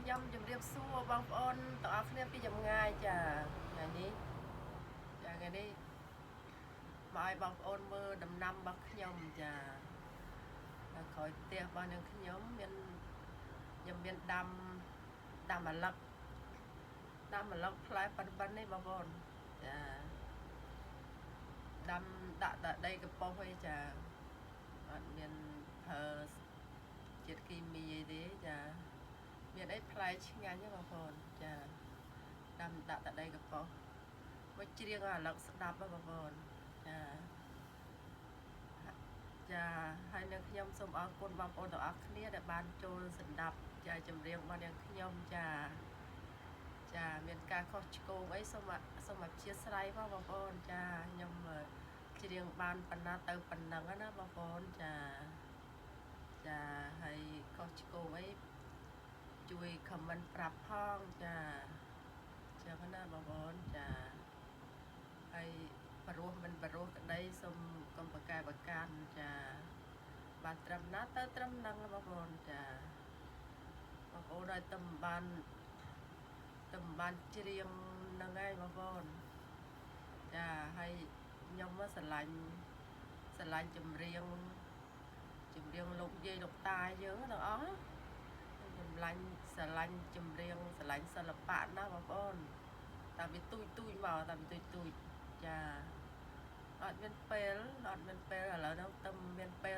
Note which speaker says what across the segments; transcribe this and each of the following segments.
Speaker 1: ខ្ញុំជម្រាបសួរបងប្អូនទាំងអស់គ្នាពីចម្ងាយចាថ្ងៃនេះមកឲ្យបងប្អូនមើលដំណាំរបស់ខ្ញុំចានៅក្រោយផ្ទះរបស់នាងខ្ញុំមានដាំអាឡឹកផ្លែប៉ិននេះបងប្អូនចាដាំដាក់តែដីកំប៉ុស្តឯងចាអត់មានប្រើជាតិគីមីអីទេចាមានអីផ្លែឆ្ងាញ់ទេបងប្អូនចាដាំដាក់តែដីកំប៉ុស្តមកច្រៀងអាឡឹកស្ដាប់បងប្អូនចាហើយនឹងខ្ញុំសូមអរគុណបងប្អូនទាំងអស់គ្នាដែលបានចូលស្ដាប់ចាចម្រៀងរបស់នាងខ្ញុំចាមានការខុសឆ្គងអីសូមអធិស្ឋានបងប្អូនចាខ្ញុំច្រៀងបានប៉ុណ្ណាទៅប៉ុណ្ណឹងណាបងប្អូនចាហើយខុសឆ្គងអីជួយ comment ប្រាប់ផងចាចឹងណាបងប្អូនចាហើយបរោះមិនបរោះក្តីសូមកុំប្រកែប្រកាន់ចាបានត្រឹមណាទៅត្រឹមហ្នឹងបងប្អូនចាបងប្អូនឲ្យតំបានច្រៀងហ្នឹងឯងបងប្អូនចាហើយខ្ញុំមកស្រឡាញ់ចម្រៀងលោកយាយលោកតាយើងទាំងអស់ស្រឡាញ់ចម្រៀងស្រឡាញ់សិល្បៈណាបងប្អូនតែវាទូចមកតែវាទូចចាអត់មានពេលឥឡូវហ្នឹងទៅមានពេ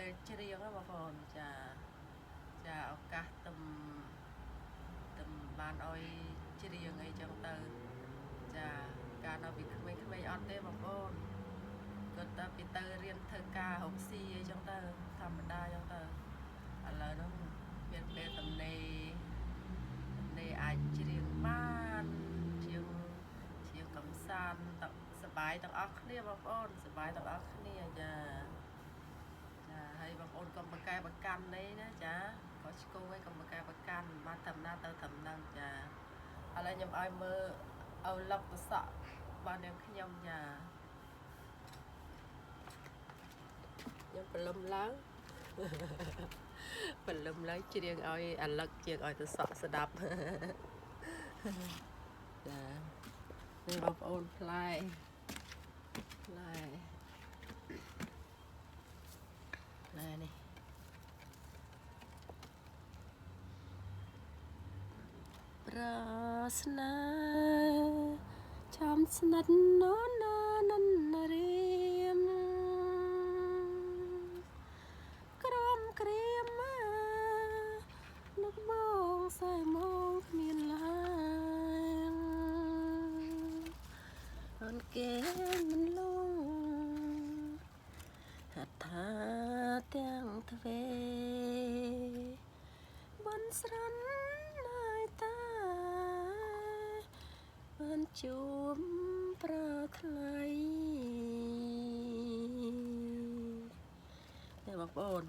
Speaker 1: លច្រៀងណាបងប្អូនចាឱកាសទៅបានឲ្យច្រៀងអីចឹងទៅចាកាលនៅពីក្មេងៗអត់ទេបងប្អូនគាត់ទៅពីទៅរៀនធ្វើការរកស៊ីអីចឹងទៅធម្មតាចឹងទៅឥឡូវហ្នឹងមានពេលទំនេរអាចច្រៀងបានជាងកំសាន្តសប្បាយទាំងអស់គ្នាបងប្អូនសប្បាយទាំងអស់គ្នាចាហើយបងប្អូនកុំប្រកែប្រកាន់នេះណាចាក៏ឆ្គងឲ្យកុំប្រកែប្រកាន់បានតាមណាទៅតាមហ្នឹងចាឥឡូវខ្ញុំឲ្យមើលអោលឹកប្រសក់បាននាងខ្ញុំចាខ្ញុំព្រលឹមឡើងច្រៀងឲ្យអាឡឹកជាងឲ្យទៅសក់ស្ដាប់ចានេះបងប្អូនផ្លែនេះប្រស្នាចាំស្និទ្ធននរៀមក្រំក្រៀមនឹកបងសែមងគ្មានឡើយអនគេមិនលងហត្ថាទាំងទ្វេបនស្រន់ណាយតាបានជួបប្រាថ្លៃនេះបងប្អូន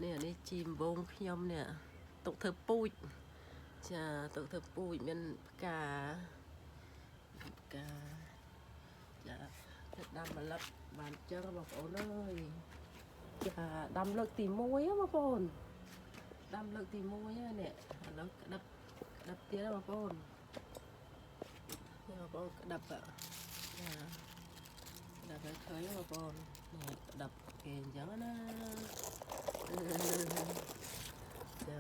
Speaker 1: នេះជីមវងខ្ញុំនេះទុកធ្វើពូជចាទុកធ្វើពូជមានផ្កាចាដាំម្លឹកបានចឹងបងប្អូនអើយចាដាំលើកទី1បងប្អូនដាំលើកទី1នេះឥឡូវក្តាប់ទៀតបងប្អូននេះបងប្អូនក្តាប់ចាក្តាប់ឲ្យឃើញបងប្អូននេះក្តាប់គេអញ្ចឹងណាចា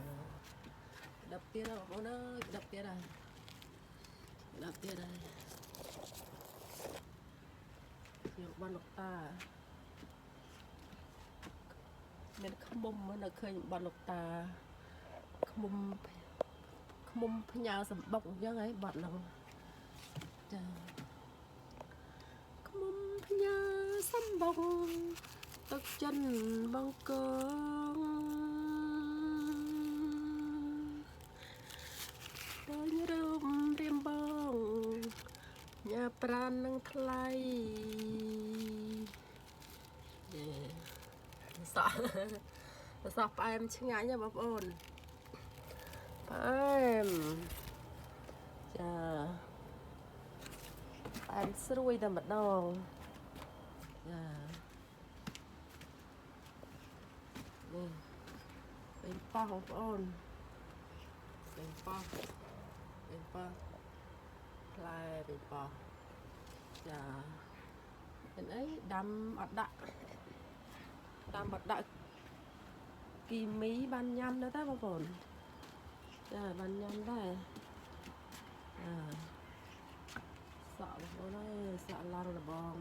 Speaker 1: ក្តាប់ទៀតបងប្អូនអើយក្តាប់ទៀតហើយយកបានលោកតាមានខ្មុំនៅឃើញបាត់លោកតាខ្មុំផ្ញើសម្បុកអញ្ចឹងហីបាត់ហ្នឹងចាខ្មុំផ្ញើសម្បុកទឹកចិនបង្គងដោយរំរៀមបងញ៉ាប្រាននឹងថ្លៃសក់ផ្អែមឆ្ងាញ់ណាបងប្អូនផ្អែមចាផ្អែមស្រួយតែម្ដងចានេះឃ เป็นป้าของพ่อเป็นป้าพลายเป็นป้าจะเป็นไอ้ดำอัดดะกีมีบันยำนะท่านพ่อจะบันยำได้สะโอ้ได้สะลางระบอง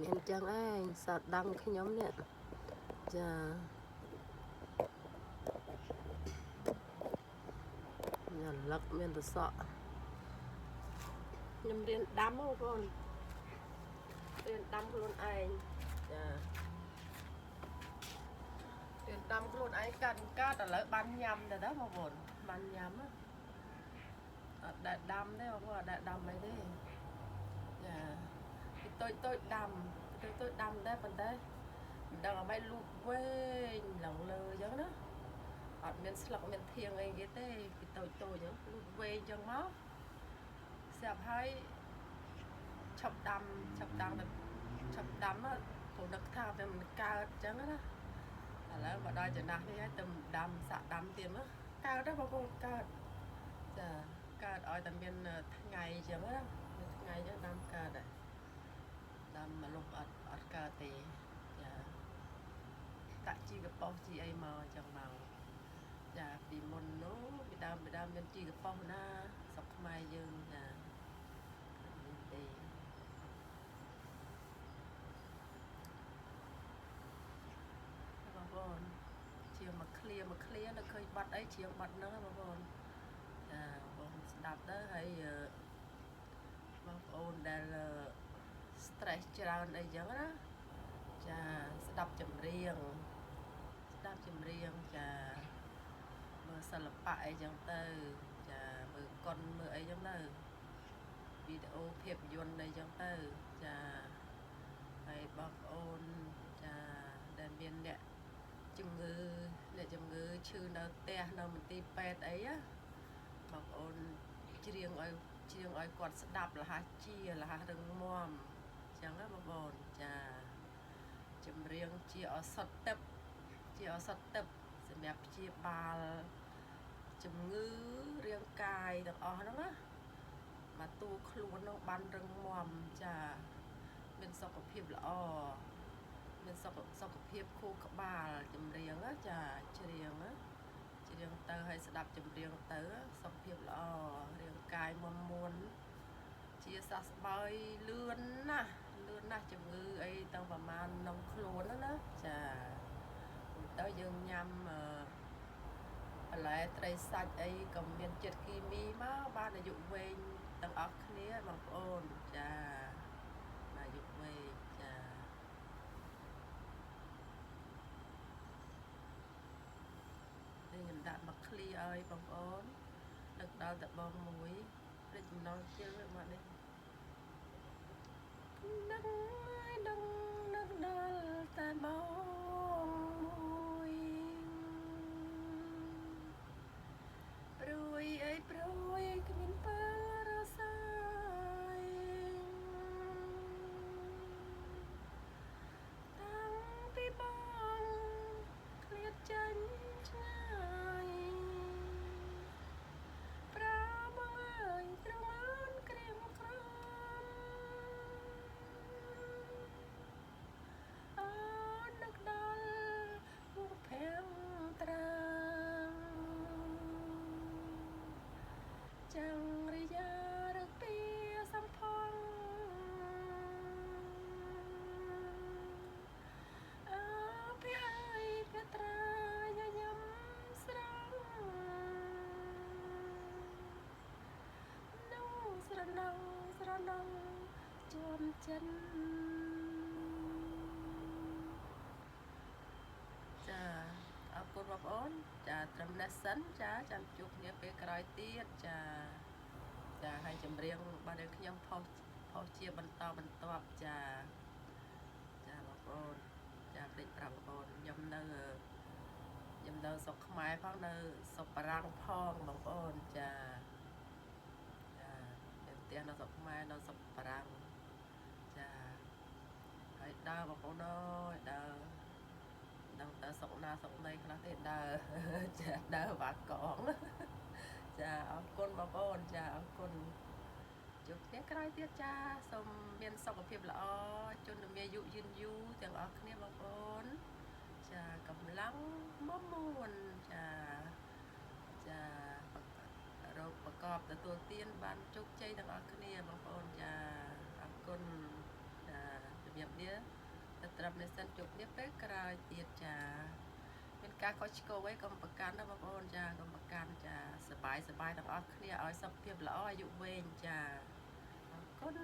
Speaker 1: miền Trăng Anh sạt đăng cái nhóm nè chà nhà lắc miền tự sọ nhầm đến đám không con đến đám luôn anh chà đến đám luôn anh cần cá là lấy bán nhầm rồi đó mà buồn bán nhầm á đại đám đấy không có đại đám mấy đấy chà tôi đâm đấy bên đấy đang ở bay lụt quê lỏng lơ giống đó ở miền sọc miền thiêng ấy cái tê cái tôi giống lụt quê trong máu xẹp hay chọc đâm á thủ đất thao thì mình cao chẳng đó là mà đòi cho nặng cái tầm đâm xạ đâm tiền á cao đó bao cô cao cao ở tầm miền ngày chẳng đó ngày cho đâm cao đấy đâm mà lục ở cà tê tại chi cái bao chi ai mà chẳng màu vì môn nó bị đâm bên chi cái bao na sọc mai dương tê bà con chiều mà clear nó khơi bắt ấy chiều bắt nó bà con đạp đó hay bà con đang stress cho đây giống đó đập chùm riêng chà mưa sờ lập bại giống từ chà mưa con mưa ấy giống từ video phim duyên đây giống từ chà hay bọc ôn chà đèn biên nè chừng ngư chư nó te nó mình ti pet ấy á bọc ôn riêng ơi quạt đập là hai chia là hai rừng mòm chẳng á bọc ôn chà chùm riêng chia ở sọt tậpសម្រាប់ព្យាបាលជំងឺរាងកាយទាំងអស់ហ្នឹងណាមកតួខ្លួននោះបានរឹងមាំចាមានសុខភាពល្អមានសុខភាពខួរក្បាលចម្រៀងចាច្រៀងទៅឲ្យស្ដាប់ចម្រៀងទៅសុខភាពល្អរាងកាយមុនមួនជាសះស្បើយលឿនណាស់ជំងឺអីទៅប្រមាណក្នុងខ្លួនណាចាទៅយើងញ៉ាំបន្លែត្រីសាច់អីក៏មានជាតិគីមីមកបានអាយុវែងទាំងអស់គ្នាបងប្អូនចាអាយុវែងចាខ្ញុំដាក់មកឃ្លីឲ្យបងប្អូនដឹកដល់តបងមួយព្រឹកចំណងជើងមកនេះដឹងដល់តែបងមួយព្រួយអីព្រួយគ្មានពេលរសាយតាំងពីបងឃ្លាតចាញ់ឆ្ងាយប្រាបងអើយត្រង់អូនក្រៀមក្រំនឹកដល់ពុកភាំងត្រាំចាំងរិយារកពីសំផងអើពីហើយពីត្រាញញឹមស្រងនោះស្រណងជួមចិនចាអរគុណបងប្អូនចាត្រឹមនេះសិនចាចាំជួបគ្នាពេលក្រោយទៀតចាឲ្យចម្រៀងរបស់យើងខ្ញុំផុសជាបន្តបន្ទាប់ចាបងប្អូនចាភ្លេចប្រាប់បងប្អូនខ្ញុំនៅស្រុកខ្មែរផងនៅស្រុកបារាំងផងបងប្អូនចាផ្ទះនៅស្រុកខ្មែរនៅស្រុកបារាំងចា đờ mà cô nói đờ đang ta sống na sống đây là thế đờ chả đờ bà con chả ở con bà con chả ở con chụp cái cái tiết cha xong miền sọc ở phía lọ chôn được miền dụยืน du tiếng ở kia bà con chả cầm lăng mắm muôn chả chả rồi ประกอบទទួលទានបានជោគជ័យទាំងអស់គ្នាបងប្អូនចាអរគុណចាជំរាបលាទៅត្រឹមនេះសិនជួបគ្នាពេលក្រោយទៀតចាមានការខុសឆ្គងអីកុំប្រកាន់ណាបងប្អូនចាកុំប្រកាន់ចាសប្បាយទាំងអស់គ្នាឲ្យសុខភាពល្អអាយុវែងចាអរគុណ